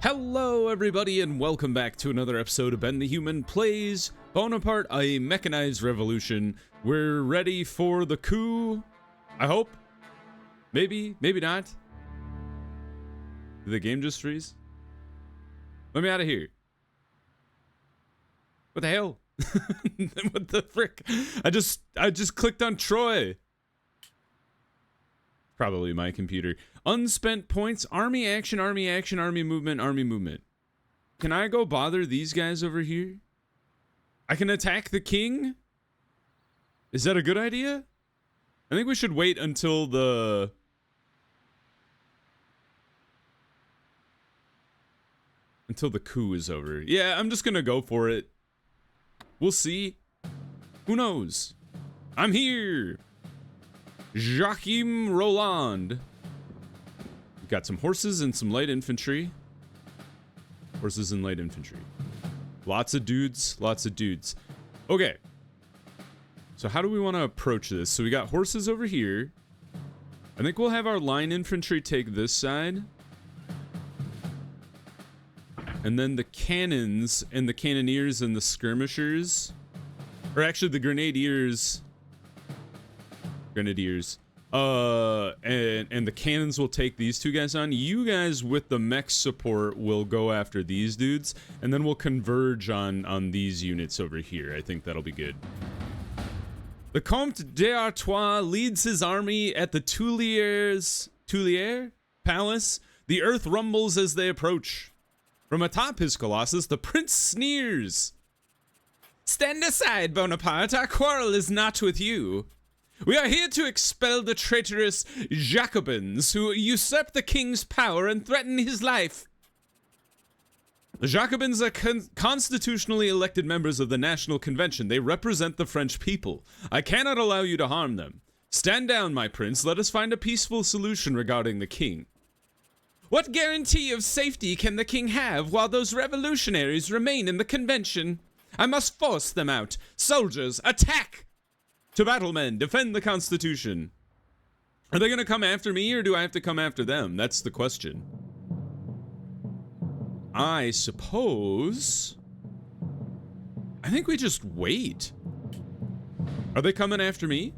Hello everybody and welcome back to another episode of Ben the Human Plays Bonaparte, a Mechanized Revolution. We're ready for the coup, I hope. Maybe not. Did the game just freeze? Let me out of here. What the hell? What the frick? I just clicked on Troy. Probably my computer. Unspent points, army action, army action, army movement, army movement. Can I go bother these guys over here? I can attack the king? Is that a good idea? I think we should wait until the... coup is over. Yeah, I'm just gonna go for it. We'll see. Who knows? I'm here! Joachim Roland. We've got some horses and some light infantry. Horses and light infantry. Lots of dudes, lots of dudes. Okay. So how do we want to approach this? So we got horses over here. I think we'll have our line infantry take this side. And then the cannons and the cannoneers and the skirmishers. Or actually the grenadiers. And the cannons will take these two guys on. You guys with the mech support will go after these dudes, and then we'll converge on these units over here. I think that'll be good. The Comte d'Artois leads his army at the Tuileries Palace. The earth rumbles as they approach. From atop his colossus, the prince sneers. Stand aside, Bonaparte. Our quarrel is not with you. We are here to expel the traitorous Jacobins who usurp the king's power and threaten his life. The Jacobins are constitutionally elected members of the National Convention. They represent the French people. I cannot allow you to harm them. Stand down, my prince. Let us find a peaceful solution regarding the king. What guarantee of safety can the king have while those revolutionaries remain in the convention? I must force them out. Soldiers, attack! To battle, men, defend the Constitution. Are they gonna come after me, or do I have to come after them? That's the question. I suppose... I think we just wait. Are they coming after me?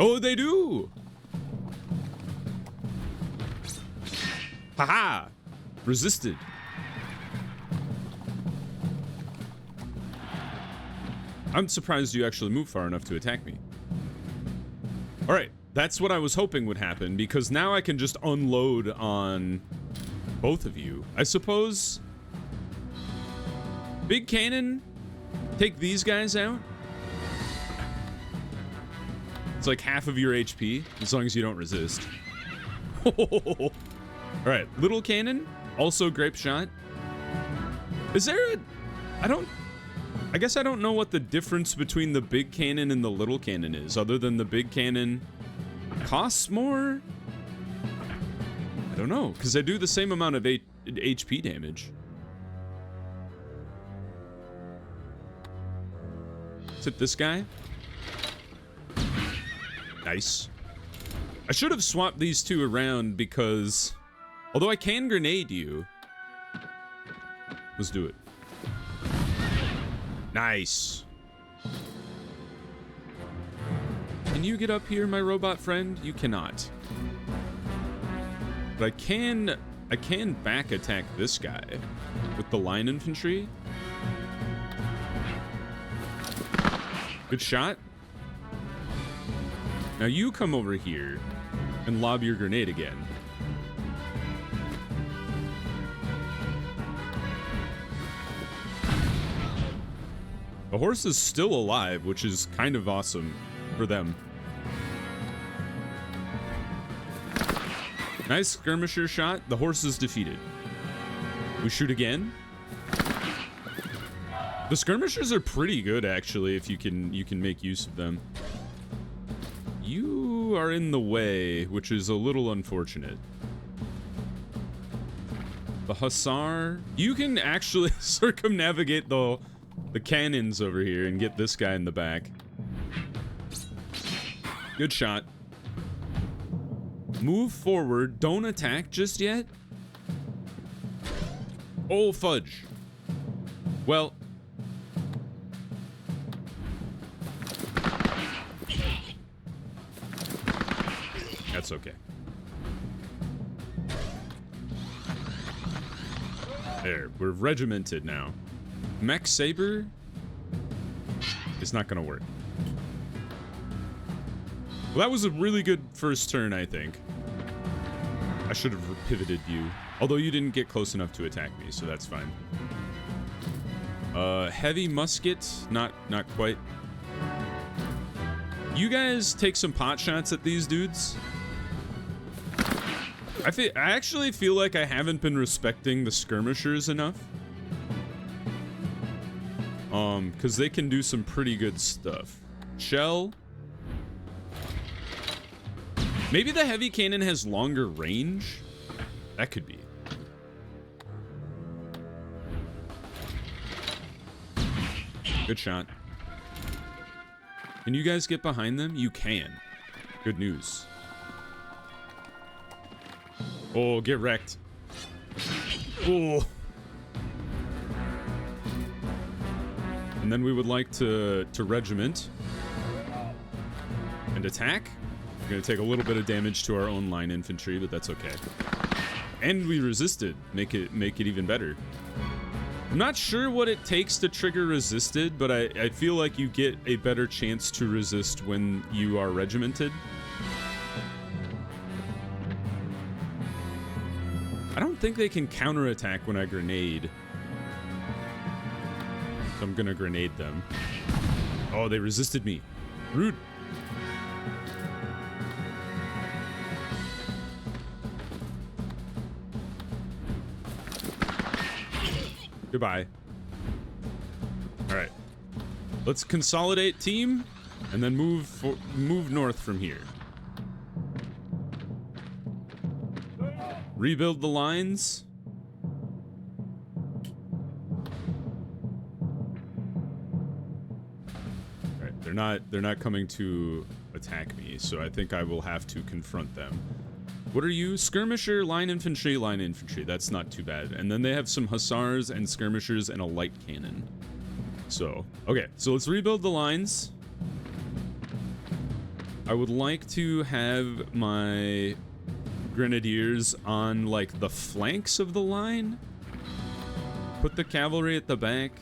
Oh, they do! Haha! Resisted. I'm surprised you actually moved far enough to attack me. Alright, that's what I was hoping would happen, because now I can just unload on both of you. I suppose... Big cannon, take these guys out. It's like half of your HP, as long as you don't resist. Alright, little cannon, also grape shot. Is there a... I guess I don't know what the difference between the big cannon and the little cannon is, other than the big cannon costs more? I don't know, because they do the same amount of HP damage. Is it this guy? Nice. I should have swapped these two around because, although I can grenade you, let's do it. Nice. Can you get up here, my robot friend? You cannot. But I can back attack this guy with the line infantry. Good shot. Now you come over here and lob your grenade again. The horse is still alive, which is kind of awesome for them. Nice skirmisher shot. The horse is defeated. We shoot again. The skirmishers are pretty good, actually, if you can make use of them. You are in the way, which is a little unfortunate. The hussar. You can actually circumnavigate the cannons over here and get this guy in the back. Good shot. Move forward. Don't attack just yet. Oh, fudge. Well. That's okay. There, we're regimented now. Mech Saber is not gonna work. Well, that was a really good first turn, I think. I should have pivoted you. Although you didn't get close enough to attack me, so that's fine. Heavy musket, not quite. You guys take some pot shots at these dudes. I actually feel like I haven't been respecting the skirmishers enough. Because they can do some pretty good stuff. Shell. Maybe the heavy cannon has longer range? That could be. Good shot. Can you guys get behind them? You can. Good news. Oh, get wrecked. Oh. And then we would like to regiment and attack. We're gonna take a little bit of damage to our own line infantry, but that's okay. And we resisted. Make it even better. I'm not sure what it takes to trigger resisted, but I feel like you get a better chance to resist when you are regimented. I don't think they can counterattack when I grenade. So I'm gonna grenade them. Oh, they resisted me. Rude. Goodbye. All right. Let's consolidate team and then move north from here. Rebuild the lines. All right, they're not coming to attack me, so I think I will have to confront them. What are you? Skirmisher, line infantry, line infantry. That's not too bad. And then they have some hussars and skirmishers and a light cannon. So, okay, so let's rebuild the lines. I would like to have my grenadiers on like the flanks of the line. Put the cavalry at the back.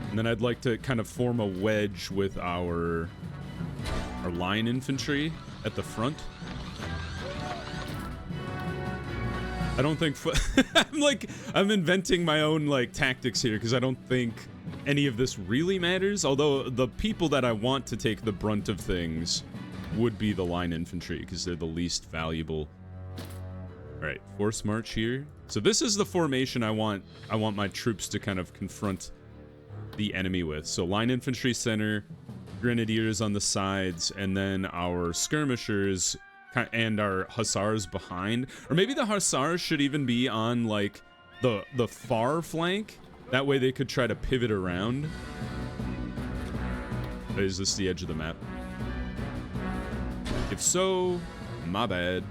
And then I'd like to kind of form a wedge with our line infantry at the front. I don't think I'm inventing my own like tactics here because I don't think any of this really matters, although the people that I want to take the brunt of things would be the line infantry because they're the least valuable. All right, force march here. So this is the formation I want my troops to kind of confront the enemy with. So line infantry center, grenadiers on the sides, and then our skirmishers and our hussars behind. Or maybe the hussars should even be on like the far flank. That way they could try to pivot around. Is this the edge of the map? If so, my bad.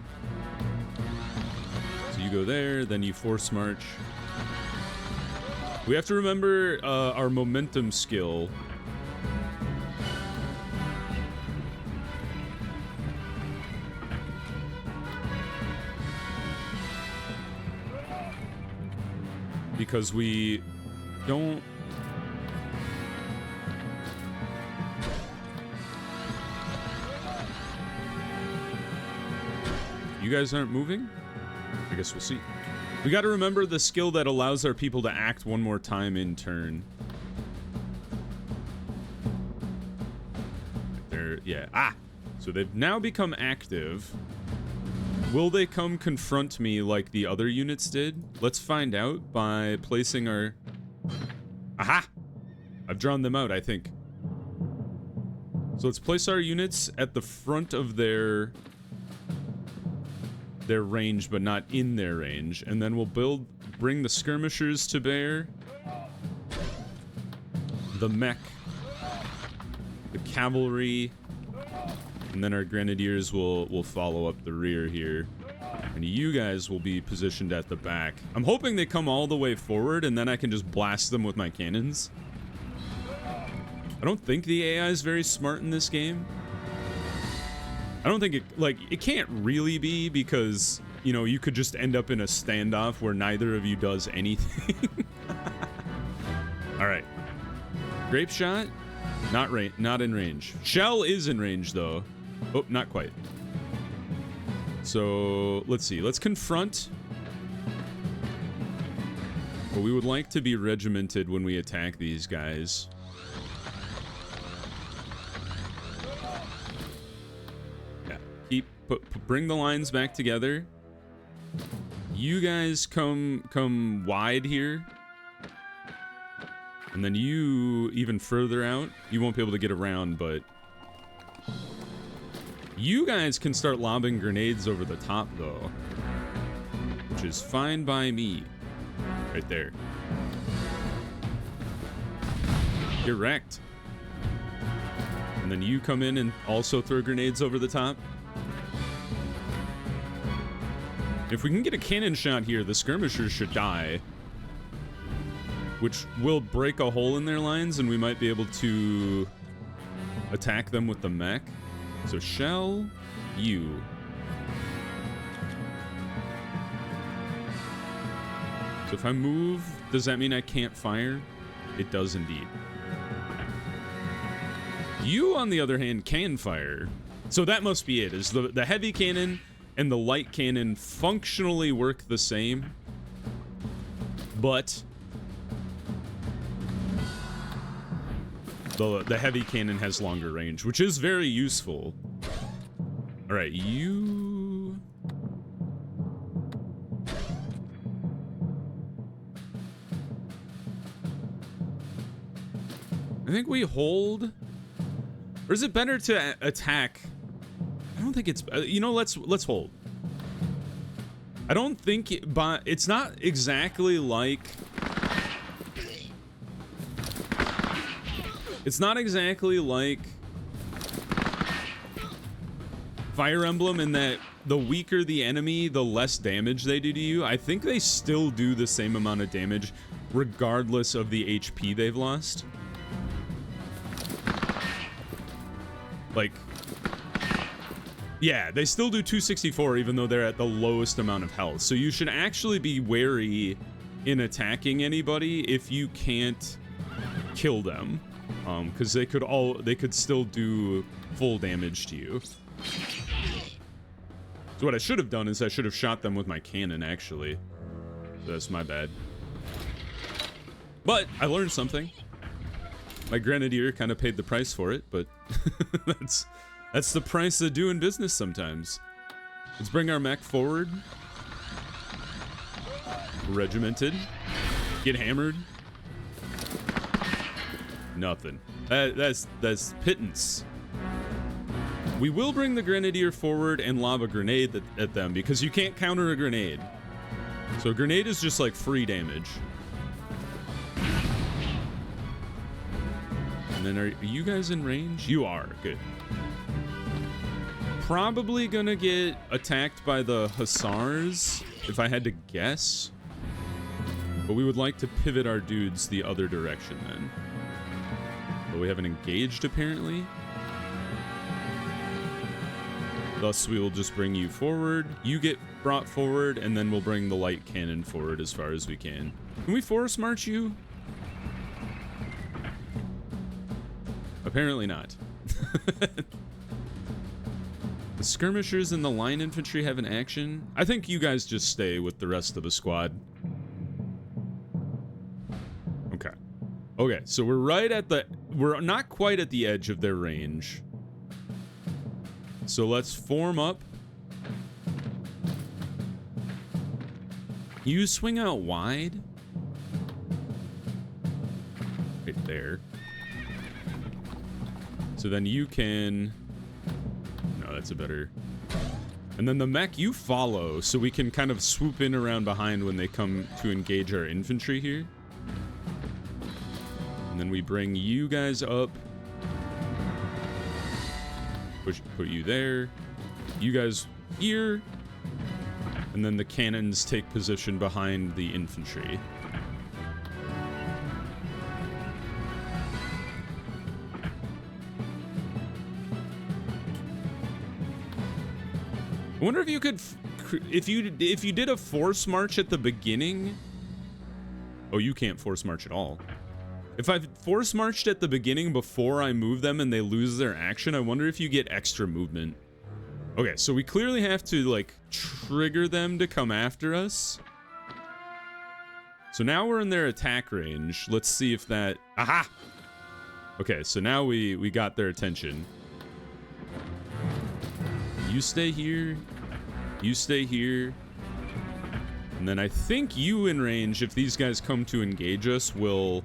So you go there, then you force march. We have to remember our momentum skill. Because we don't... You guys aren't moving? I guess we'll see. We got to remember the skill that allows our people to act one more time in turn. There, yeah. Ah! So they've now become active. Will they come confront me like the other units did? Let's find out by placing our... Aha! I've drawn them out, I think. So let's place our units at the front of their range, but not in their range. And then we'll bring the skirmishers to bear. The mech. The cavalry. And then our grenadiers will follow up the rear here. And you guys will be positioned at the back. I'm hoping they come all the way forward, and then I can just blast them with my cannons. I don't think the AI is very smart in this game. I don't think it can't really be, because, you know, you could just end up in a standoff where neither of you does anything. All right. Grape shot, not in range. Shell is in range, though. Oh, not quite. So, let's see. Let's confront. But we would like to be regimented when we attack these guys. Yeah. Bring the lines back together. You guys come wide here. And then you even further out. You won't be able to get around, but you guys can start lobbing grenades over the top, though, which is fine by me. Right there. Get wrecked. And then you come in and also throw grenades over the top. If we can get a cannon shot here, the skirmishers should die, which will break a hole in their lines, and we might be able to attack them with the mech. So shell, you. So if I move, does that mean I can't fire? It does indeed. You, on the other hand, can fire. So that must be it, is the heavy cannon and the light cannon functionally work the same, but the heavy cannon has longer range, which is very useful. All right, you... I think we hold... Or is it better to attack? I don't think it's... you know, let's hold. I don't think... but it's not exactly like... It's not exactly like Fire Emblem in that the weaker the enemy, the less damage they do to you. I think they still do the same amount of damage regardless of the HP they've lost. Like, yeah, they still do 264 even though they're at the lowest amount of health. So you should actually be wary in attacking anybody if you can't kill them. Because they could still do full damage to you. So what I should have done is I should have shot them with my cannon, actually. That's my bad. But I learned something. My grenadier kind of paid the price for it, but that's the price of doing business sometimes. Let's bring our mech forward. Regimented. Get hammered. Nothing. That's pittance. We will bring the grenadier forward and lob a grenade at them because you can't counter a grenade. So a grenade is just like free damage. And then are you guys in range? You are. Good. Probably gonna get attacked by the hussars if I had to guess. But we would like to pivot our dudes the other direction then. But we haven't engaged, apparently. Thus, we will just bring you forward. You get brought forward, and then we'll bring the light cannon forward as far as we can. Can we force march you? Apparently not. The skirmishers and the line infantry have an action. I think you guys just stay with the rest of the squad. Okay. Okay, so we're not quite at the edge of their range. So let's form up. You swing out wide. Right there. So then you can... No, that's a better... And then the mech you follow, so we can kind of swoop in around behind when they come to engage our infantry here. And then we bring you guys up. Put you there. You guys here. And then the cannons take position behind the infantry. I wonder if you could, if you did a force march at the beginning. Oh, you can't force march at all. If I force marched at the beginning before I move them and they lose their action, I wonder if you get extra movement. Okay, so we clearly have to, like, trigger them to come after us. So now we're in their attack range. Let's see if that... Aha! Okay, so now we got their attention. You stay here. You stay here. And then I think you in range, if these guys come to engage us, we'll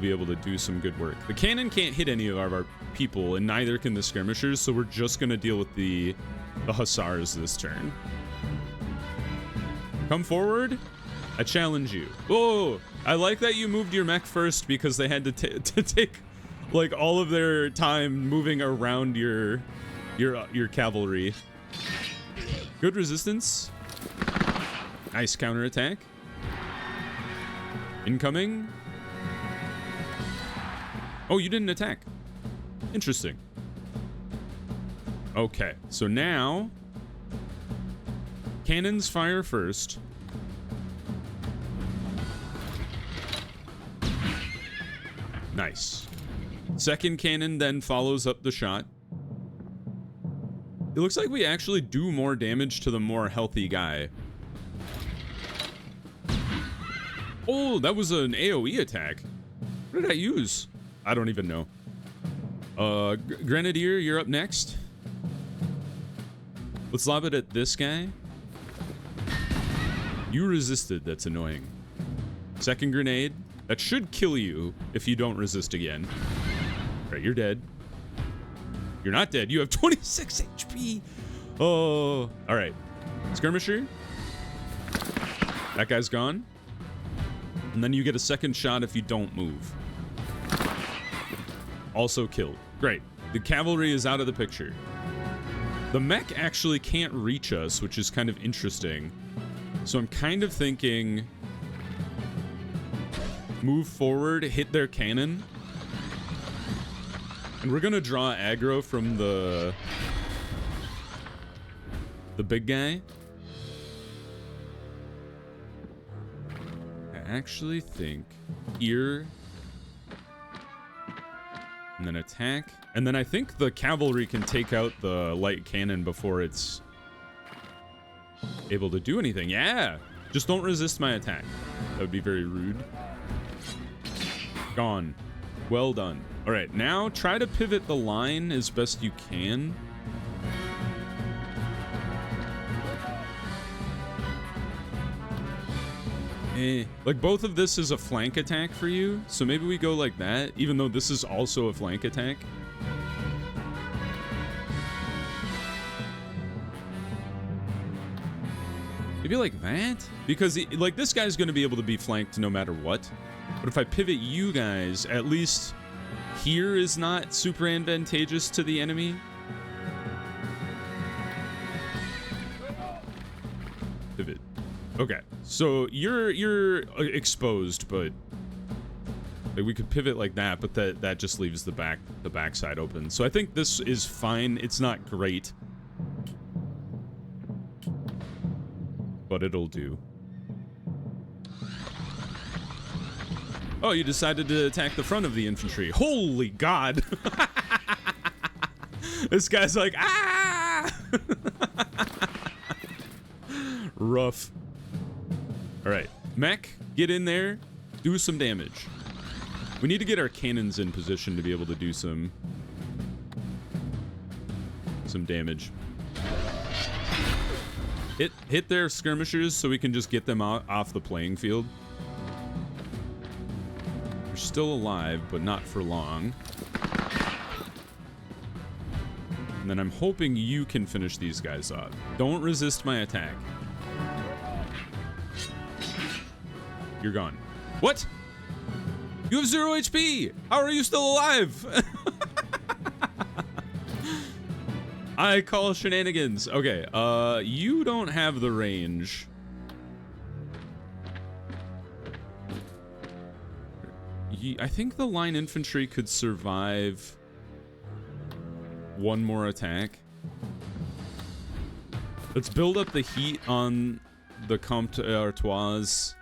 be able to do some good work. The cannon can't hit any of our people, and neither can the skirmishers, so we're just going to deal with the hussars this turn. Come forward. I challenge you. Oh, I like that you moved your mech first because they had to take like all of their time moving around your cavalry. Good resistance. Nice counterattack. Incoming. Oh, you didn't attack. Interesting. Okay, so now cannons fire first. Nice. Second cannon then follows up the shot. It looks like we actually do more damage to the more healthy guy. Oh, that was an AoE attack. What did I use? I don't even know. Grenadier, you're up next. Let's lob it at this guy. You resisted. That's annoying. Second grenade. That should kill you if you don't resist again. All right, you're dead. You're not dead. You have 26 HP. Oh, all right. Skirmisher. That guy's gone. And then you get a second shot if you don't move. Also killed. Great. The cavalry is out of the picture. The mech actually can't reach us, which is kind of interesting. So I'm kind of thinking move forward, hit their cannon. And we're gonna draw aggro from the big guy. I actually think here. And then attack. And then I think the cavalry can take out the light cannon before it's able to do anything. Yeah! Just don't resist my attack. That would be very rude. Gone. Well done. Alright, now try to pivot the line as best you can. Like, both of this is a flank attack for you, so maybe we go like that, even though this is also a flank attack. Maybe like that? Because, like, this guy's going to be able to be flanked no matter what. But if I pivot you guys, at least here is not super advantageous to the enemy. Pivot. Okay, so you're exposed, but like we could pivot like that, but that just leaves the backside open. So I think this is fine. It's not great, but it'll do. Oh, you decided to attack the front of the infantry. Holy God! This guy's like, ah! Rough. All right, mech, get in there, do some damage. We need to get our cannons in position to be able to do some damage. Hit their skirmishers so we can just get them off the playing field. They're still alive, but not for long. And then I'm hoping you can finish these guys off. Don't resist my attack. You're gone. What? You have 0 HP! How are you still alive? I call shenanigans. Okay, you don't have the range. I think the line infantry could survive one more attack. Let's build up the heat on the Comte Artois.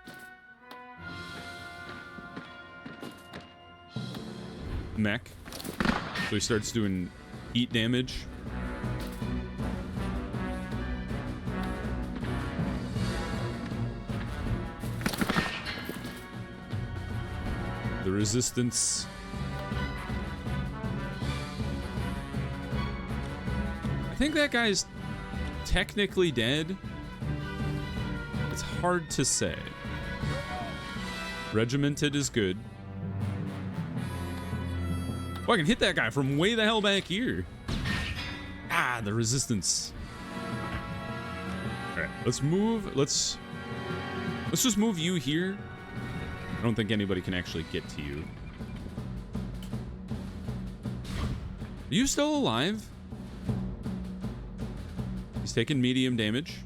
Mech. So he starts doing heat damage. The resistance. I think that guy's technically dead. It's hard to say. Regimented is good. Oh, I can hit that guy from way the hell back here. Ah, the resistance. All right, let's move. Let's just move you here. I don't think anybody can actually get to you. Are you still alive? He's taking medium damage.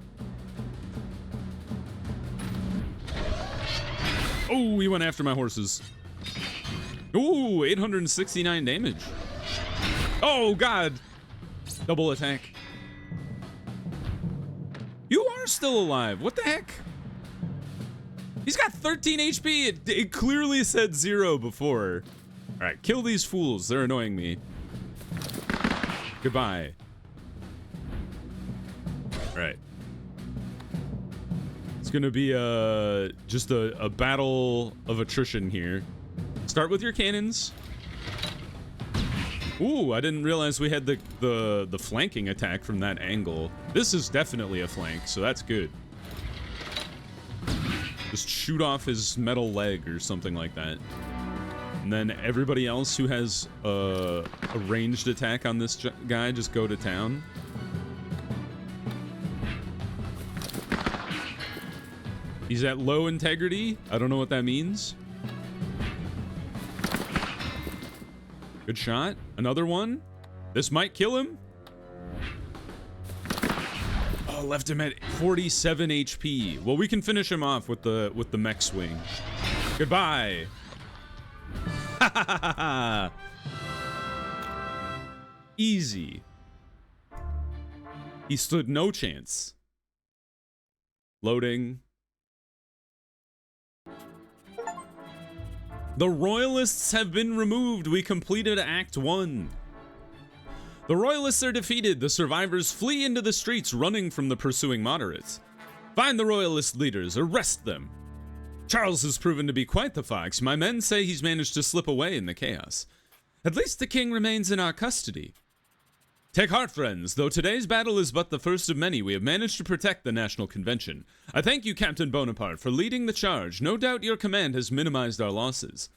Oh, he went after my horses. Ooh, 869 damage. Oh, God. Double attack. You are still alive. What the heck? He's got 13 HP. It clearly said 0 before. All right, kill these fools. They're annoying me. Goodbye. All right. It's gonna be just a battle of attrition here. Start with your cannons. Ooh, I didn't realize we had the flanking attack from that angle. This is definitely a flank, so that's good. Just shoot off his metal leg or something like that. And then everybody else who has a ranged attack on this guy, just go to town. He's at low integrity. I don't know what that means. Good shot. Another one. This might kill him. Oh, left him at 47 HP. Well, we can finish him off with the mech swing. Goodbye. Ha ha ha ha. Easy. He stood no chance. Loading. The Royalists have been removed. We completed Act 1. The Royalists are defeated. The survivors flee into the streets, running from the pursuing moderates. Find the Royalist leaders. Arrest them. Charles has proven to be quite the fox. My men say he's managed to slip away in the chaos. At least the king remains in our custody. Take heart, friends. Though today's battle is but the first of many, we have managed to protect the National Convention. I thank you, Captain Bonaparte, for leading the charge. No doubt your command has minimized our losses.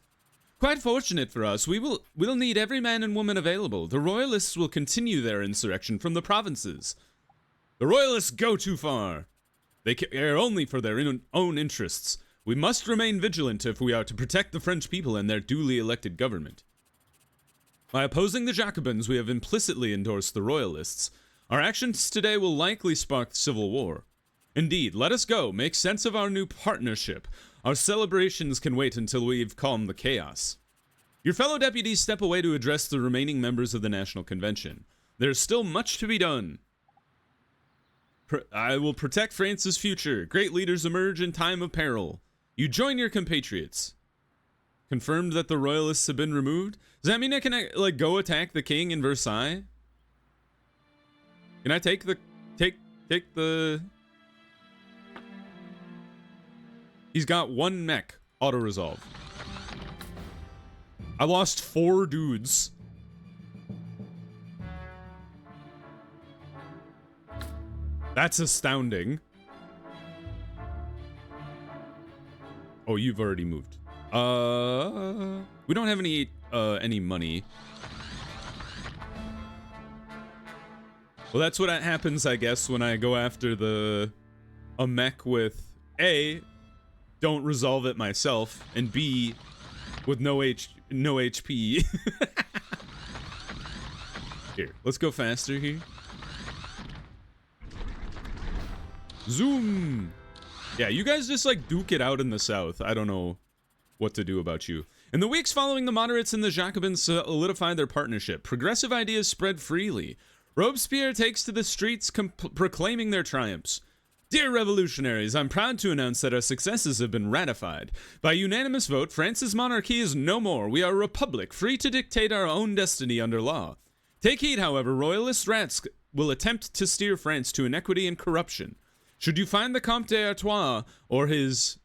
Quite fortunate for us, we'll need every man and woman available. The Royalists will continue their insurrection from the provinces. The Royalists go too far. They care only for their own interests. We must remain vigilant if we are to protect the French people and their duly elected government. By opposing the Jacobins, we have implicitly endorsed the Royalists. Our actions today will likely spark civil war. Indeed, let us go, make sense of our new partnership. Our celebrations can wait until we've calmed the chaos. Your fellow deputies step away to address the remaining members of the National Convention. There's still much to be done. I will protect France's future. Great leaders emerge in time of peril. You join your compatriots. Confirmed that the Royalists have been removed? Does that mean I can, like, go attack the king in Versailles? Can I take the... Take the... He's got one mech. Auto-resolve. I lost 4 dudes. That's astounding. Oh, you've already moved. We don't have any money. Well, that's what happens, I guess, when I go after a mech with A, don't resolve it myself, and B, with no HP. Here, let's go faster here. Zoom. Yeah, you guys just like duke it out in the south. I don't know what to do about you. In the weeks following, the moderates and the Jacobins solidified their partnership. Progressive ideas spread freely. Robespierre takes to the streets proclaiming their triumphs. Dear revolutionaries, I'm proud to announce that our successes have been ratified. By unanimous vote, France's monarchy is no more. We are a republic, free to dictate our own destiny under law. Take heed, however, royalist rats will attempt to steer France to inequity and corruption. Should you find the Comte d'Artois or his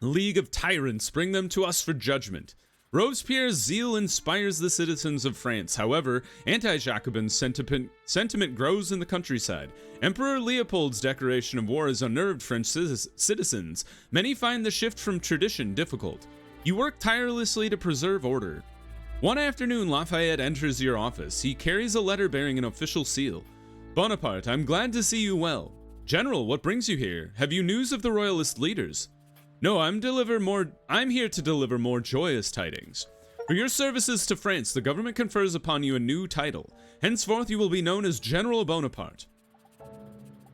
league of tyrants, bring them to us for judgment. Robespierre's zeal inspires the citizens of France. However, anti-Jacobin sentiment grows in the countryside. Emperor Leopold's declaration of war has unnerved French citizens. Many find the shift from tradition difficult. You work tirelessly to preserve order. One afternoon, Lafayette enters your office. He carries a letter bearing an official seal. Bonaparte, I'm glad to see you well. General, what brings you here? Have you news of the royalist leaders? No, I'm here to deliver more joyous tidings. For your services to France, the government confers upon you a new title. Henceforth, you will be known as General Bonaparte.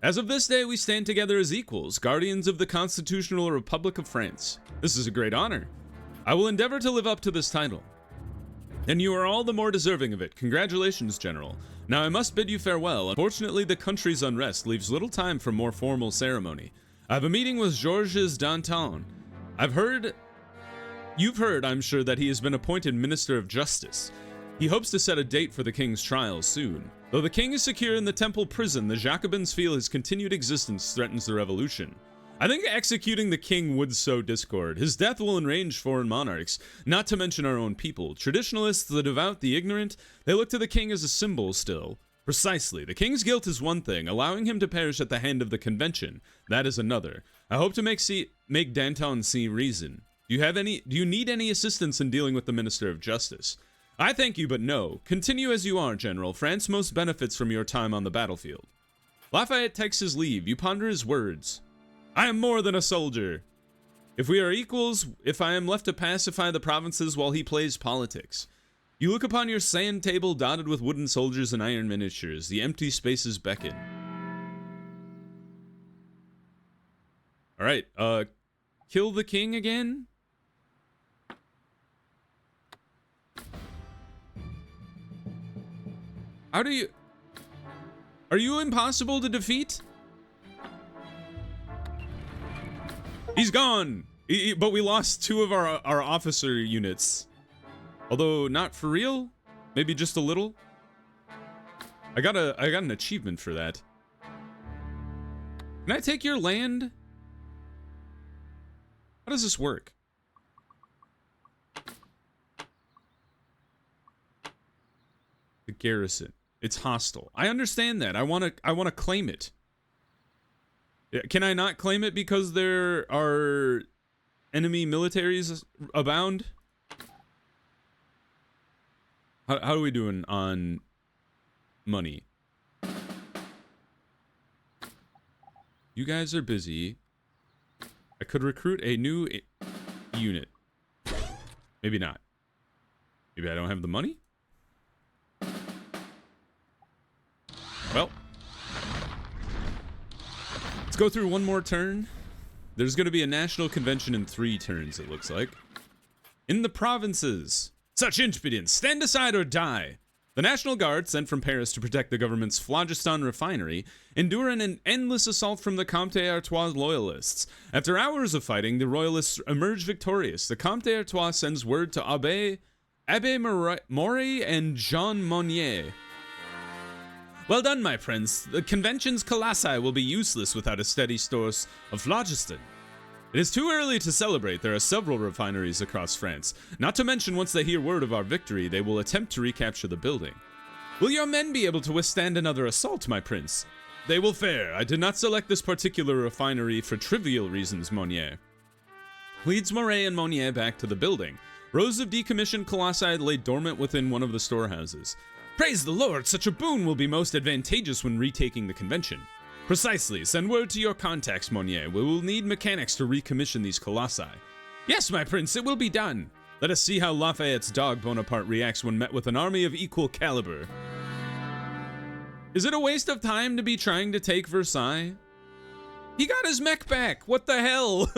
As of this day, we stand together as equals, guardians of the Constitutional Republic of France. This is a great honor. I will endeavor to live up to this title. And you are all the more deserving of it. Congratulations, General. Now I must bid you farewell. Unfortunately, the country's unrest leaves little time for more formal ceremony. I have a meeting with Georges Danton. You've heard, I'm sure, that he has been appointed Minister of Justice. He hopes to set a date for the king's trial soon. Though the king is secure in the Temple prison, the Jacobins feel his continued existence threatens the revolution. I think executing the king would sow discord. His death will enrage foreign monarchs, not to mention our own people. Traditionalists, the devout, the ignorant, they look to the king as a symbol still. Precisely. The king's guilt is one thing. Allowing him to perish at the hand of the convention, that is another. I hope to make Danton see reason. Do you need any assistance in dealing with the Minister of Justice? I thank you, but no. Continue as you are, General. France most benefits from your time on the battlefield. Lafayette takes his leave. You ponder his words. I am more than a soldier. If we are equals, if I am left to pacify the provinces while he plays politics. You look upon your sand table dotted with wooden soldiers and iron miniatures. The empty spaces beckon. Alright, kill the king again? How do you... Are you impossible to defeat? He's gone! But we lost two of our officer units. Although, not for real? Maybe just a little? I got an achievement for that. Can I take your land? How does this work? The garrison. It's hostile. I understand that. I want to claim it. Can I not claim it because there are enemy militaries abound? How are we doing on money? You guys are busy. I could recruit a new unit. Maybe not. Maybe I don't have the money? Well. Let's go through one more turn. There's going to be a national convention in 3 turns, it looks like. In the provinces. Such impudence! Stand aside or die! The National Guard, sent from Paris to protect the government's phlogiston refinery, endure an endless assault from the Comte d'Artois loyalists. After hours of fighting, the royalists emerge victorious. The Comte d'Artois sends word to Abbé Maury and Jean Monnier. Well done, my prince. The convention's colossi will be useless without a steady source of phlogiston. It is too early to celebrate. There are several refineries across France. Not to mention, once they hear word of our victory, they will attempt to recapture the building. Will your men be able to withstand another assault, my prince? They will fare. I did not select this particular refinery for trivial reasons, Monnier. Leads Moray and Monnier back to the building. Rows of decommissioned colossi lay dormant within one of the storehouses. Praise the Lord, such a boon will be most advantageous when retaking the convention. Precisely. Send word to your contacts, Monnier. We will need mechanics to recommission these colossi. Yes, my prince, it will be done. Let us see how Lafayette's dog Bonaparte reacts when met with an army of equal caliber. Is it a waste of time to be trying to take Versailles? He got his mech back. What the hell?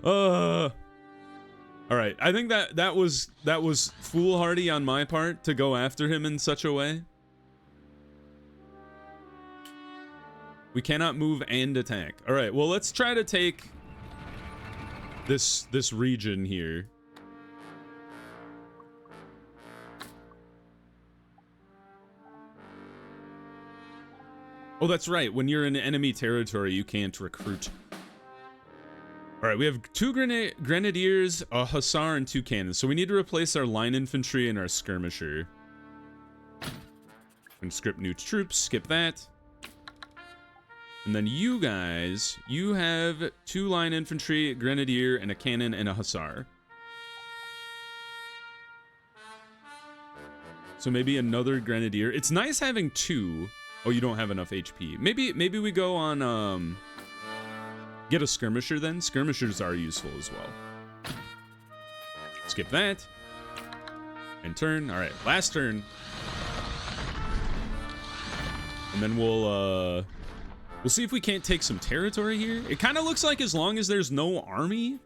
All right. I think that was foolhardy on my part to go after him in such a way. We cannot move and attack. All right. Well, let's try to take this region here. Oh, that's right. When you're in enemy territory, you can't recruit. All right, we have 2 grenadiers, a hussar, and 2 cannons. So we need to replace our line infantry and our skirmisher. Conscript new troops. Skip that. And then you guys, you have 2 line infantry, a grenadier, and a cannon, and a hussar. So maybe another grenadier. It's nice having 2. Oh, you don't have enough HP. Maybe we go on, get a skirmisher then. Skirmishers are useful as well. Skip that. And turn. All right, last turn. And then we'll see if we can't take some territory here. It kind of looks like as long as there's no army,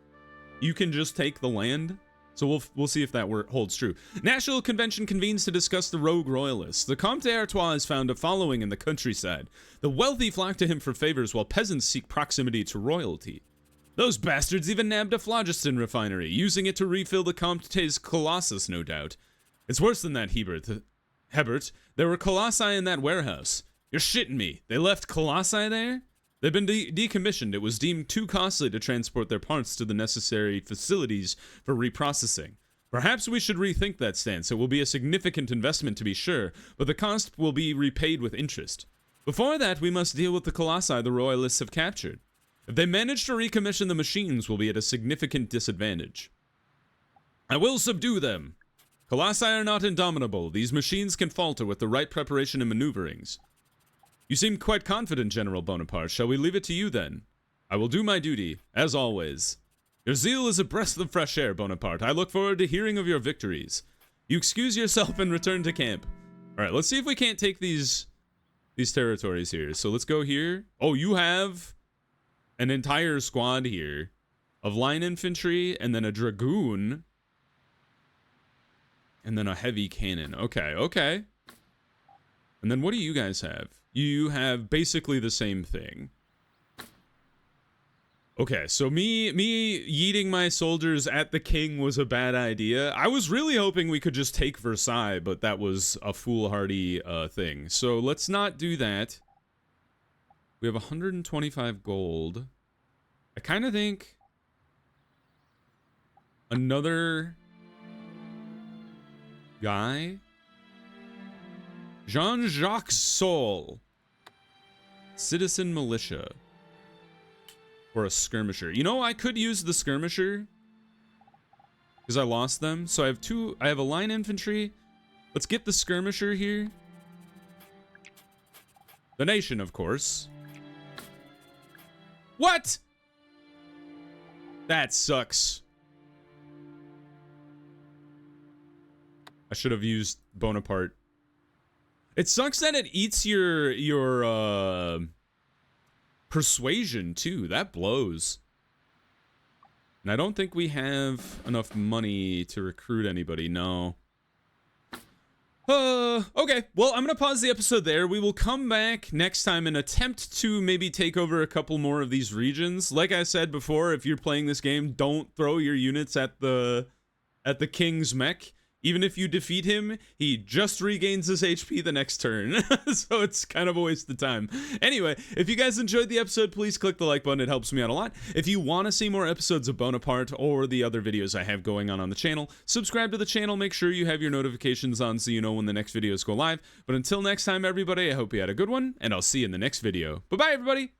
you can just take the land. So we'll see if that holds true. National Convention convenes to discuss the rogue royalists. The Comte d'Artois has found a following in the countryside. The wealthy flock to him for favors while peasants seek proximity to royalty. Those bastards even nabbed a phlogiston refinery, using it to refill the Comte's colossus, no doubt. It's worse than that, Hebert. There were colossi in that warehouse. You're shitting me. They left colossi there? They've been decommissioned. It was deemed too costly to transport their parts to the necessary facilities for reprocessing. Perhaps we should rethink that stance. It will be a significant investment to be sure, but the cost will be repaid with interest. Before that, we must deal with the colossi the royalists have captured. If they manage to recommission the machines, we'll be at a significant disadvantage. I will subdue them. Colossi are not indomitable. These machines can falter with the right preparation and maneuverings. You seem quite confident, General Bonaparte. Shall we leave it to you, then? I will do my duty, as always. Your zeal is a breath of fresh air, Bonaparte. I look forward to hearing of your victories. You excuse yourself and return to camp. All right, let's see if we can't take these territories here. So let's go here. Oh, you have an entire squad here of line infantry and then a dragoon and then a heavy cannon. Okay. And then what do you guys have? You have basically the same thing. Okay, so me yeeting my soldiers at the king was a bad idea. I was really hoping we could just take Versailles, but that was a foolhardy thing. So let's not do that. We have 125 gold. I kind of think another guy. Jean-Jacques Sol, citizen militia, or a skirmisher. You know, I could use the skirmisher because I lost them. So I have a line infantry. Let's get the skirmisher here. The nation, of course. What? That sucks. I should have used Bonaparte. It sucks that it eats your persuasion too. That blows. And I don't think we have enough money to recruit anybody. No. Okay. Well, I'm gonna pause the episode there. We will come back next time and attempt to maybe take over a couple more of these regions. Like I said before, if you're playing this game, don't throw your units at the king's mech. Even if you defeat him, he just regains his HP the next turn. So it's kind of a waste of time. Anyway, if you guys enjoyed the episode, please click the like button. It helps me out a lot. If you want to see more episodes of Bonaparte or the other videos I have going on the channel, subscribe to the channel. Make sure you have your notifications on so you know when the next videos go live. But until next time, everybody, I hope you had a good one, and I'll see you in the next video. Bye-bye, everybody!